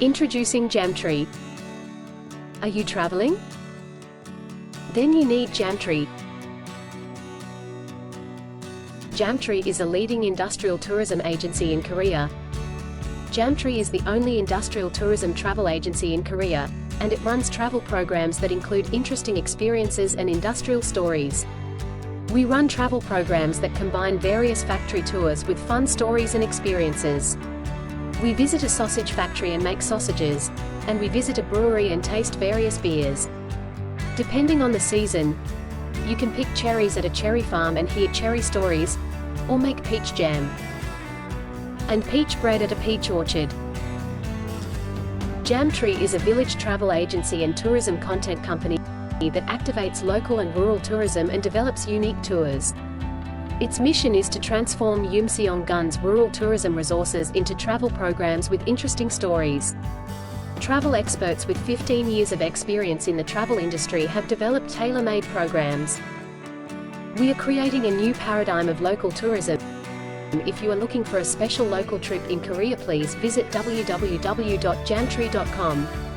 Introducing Jamtory. Are you traveling? Then you need Jamtory. Jamtory is a leading industrial tourism agency in Korea. Jamtory is the only industrial tourism travel agency in Korea, and it runs travel programs that include interesting experiences and industrial stories. We run travel programs that combine various factory tours with fun stories and experiences. We visit a sausage factory and make sausages, and we visit a brewery and taste various beers. Depending on the season, you can pick cherries at a cherry farm and hear cherry stories, or make peach jam and peach bread at a peach orchard. Jamtory is a village travel agency and tourism content company that activates local and rural tourism and develops unique tours. Its mission is to transform Eumseong-gun's rural tourism resources into travel programs with interesting stories. Travel experts with 15 years of experience in the travel industry have developed tailor-made programs. We are creating a new paradigm of local tourism. If you are looking for a special local trip in Korea, please visit www.jamtory.com.